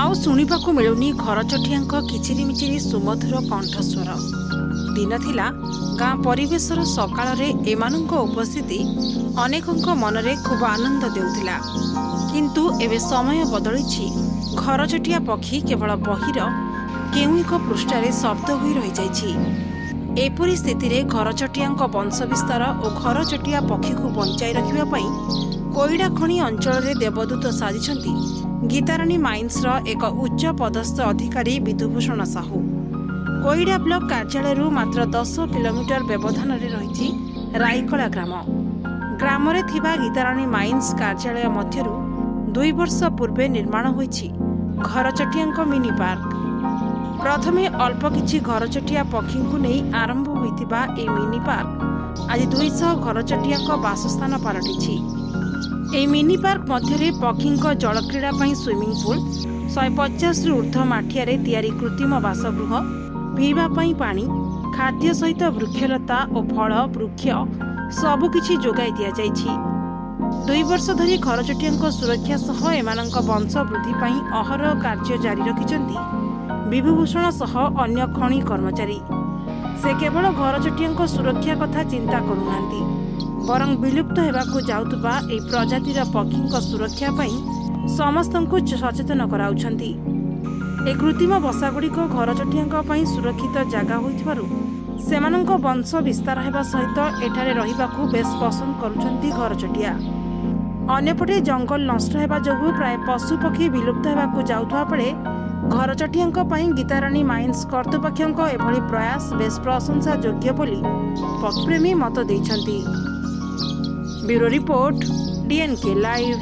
ଆଉ ଶୁଣିବାକୁ ମିଳୁନି ଘରଚଟିଆଙ୍କ କିଚିରିମିଚିରି ସୁମଧୁର କଣ୍ଠସ୍ୱର। ଦିନ ଥିଲା ଗାଁ ପରିବେଶର ସକାଳରେ ଏମାନଙ୍କ ଉପସ୍ଥିତି ଅନେକଙ୍କ ମନରେ ଖୁବ୍ ଆନନ୍ଦ ଦେଉଥିଲା। କିନ୍ତୁ ଏବେ ସମୟ ବଦଳିଛି। ଘରଚଟିଆ ପକ୍ଷୀ କେବଳ ବହିର କେଉଁ ଏକ ପୃଷ୍ଠାରେ ଶବ୍ଦ ହୋଇ ରହିଯାଇଛି। ଏପରି ସ୍ଥିତିରେ ଘରଚଟିଆଙ୍କ ବଂଶବିସ୍ତାର ଓ ଘରଚଟିଆ ପକ୍ଷୀକୁ ବଞ୍ଚାଇ ରଖିବା ପାଇଁ କୋଇଡ଼ା ଖଣି ଅଞ୍ଚଳରେ ଦେବଦୂତ ସାଜିଛନ୍ତି ଗୀତାରାଣୀ ମାଇନ୍ସର ଏକ ଉଚ୍ଚ ପଦସ୍ଥ ଅଧିକାରୀ ବିଧୁଭୂଷଣ ସାହୁ। କୋଇଡ଼ା ବ୍ଲକ କାର୍ଯ୍ୟାଳୟରୁ ମାତ୍ର 10 କିଲୋମିଟର ବ୍ୟବଧାନରେ ରହିଛି ରାଇକଳା ଗ୍ରାମ। ଗ୍ରାମରେ ଥିବା ଗୀତାରାଣୀ ମାଇନ୍ସ କାର୍ଯ୍ୟାଳୟ ମଧ୍ୟରୁ 2 ବର୍ଷ ପୂର୍ବେ ନିର୍ମାଣ ହୋଇଛି ଘରଚଟିଆଙ୍କ ମିନି ପାର୍କ। ପ୍ରଥମେ ଅଳ୍ପ କିଛି ଘରଚଟିଆ ପକ୍ଷୀଙ୍କୁ ନେଇ ଆରମ୍ଭ ହୋଇଥିବା ଏହି ମିନି ପାର୍କ ଆଜି 200 ଘରଚଟିଆଙ୍କ ବାସସ୍ଥାନ ପାଲଟିଛି। ଏହି ମିନି ପାର୍କ ମଧ୍ୟରେ ପକ୍ଷୀଙ୍କ ଜଳକ୍ରୀଡ଼ା ପାଇଁ ସୁଇମିଂ ପୁଲ୍, 150ରୁ ଉର୍ଦ୍ଧ୍ୱ ମାଠିଆରେ ତିଆରି କୃତ୍ରିମ ବାସଗୃହ, ପିଇବା ପାଇଁ ପାଣି, ଖାଦ୍ୟ ସହିତ ବୃକ୍ଷଲତା ଓ ଫଳ ବୃକ୍ଷ ସବୁକିଛି ଯୋଗାଇ ଦିଆଯାଇଛି। 2 ବର୍ଷ ଧରି ଘରଚଟିଆଙ୍କ ସୁରକ୍ଷା ସହ ଏମାନଙ୍କ ବଂଶ ବୃଦ୍ଧି ପାଇଁ ଅହରହ କାର୍ଯ୍ୟ ଜାରି ରଖିଛନ୍ତି ବିଭୂଭୂଷଣ ସହ ଅନ୍ୟ ଖଣି କର୍ମଚାରୀ। ସେ କେବଳ ଘରଚଟିଆଙ୍କ ସୁରକ୍ଷା କଥା ଚିନ୍ତା କରୁନାହାନ୍ତି, ବରଂ ବିଲୁପ୍ତ ହେବାକୁ ଯାଉଥିବା ଏହି ପ୍ରଜାତିର ପକ୍ଷୀଙ୍କ ସୁରକ୍ଷା ପାଇଁ ସମସ୍ତଙ୍କୁ ସଚେତନ କରାଉଛନ୍ତି। ଏ କୃତ୍ରିମ ବସାଗୁଡ଼ିକ ଘରଚଟିଆଙ୍କ ପାଇଁ ସୁରକ୍ଷିତ ଜାଗା ହୋଇଥିବାରୁ ସେମାନଙ୍କ ବଂଶ ବିସ୍ତାର ହେବା ସହିତ ଏଠାରେ ରହିବାକୁ ବେଶ୍ ପସନ୍ଦ କରୁଛନ୍ତି ଘରଚଟିଆ। ଅନ୍ୟପଟେ ଜଙ୍ଗଲ ନଷ୍ଟ ହେବା ଯୋଗୁଁ ପ୍ରାୟ ପଶୁପକ୍ଷୀ ବିଲୁପ୍ତ ହେବାକୁ ଯାଉଥିବା ବେଳେ ଘରଚଟିଆଙ୍କ ପାଇଁ ଗୀତାରାଣୀ ମାଇନ୍ସ କର୍ତ୍ତୃପକ୍ଷଙ୍କ ଏଭଳି ପ୍ରୟାସ ବେଶ୍ ପ୍ରଶଂସା ଯୋଗ୍ୟ ବୋଲି ପକ୍ଷୀପ୍ରେମୀ ମତ ଦେଇଛନ୍ତି। Bureau report, DNK live.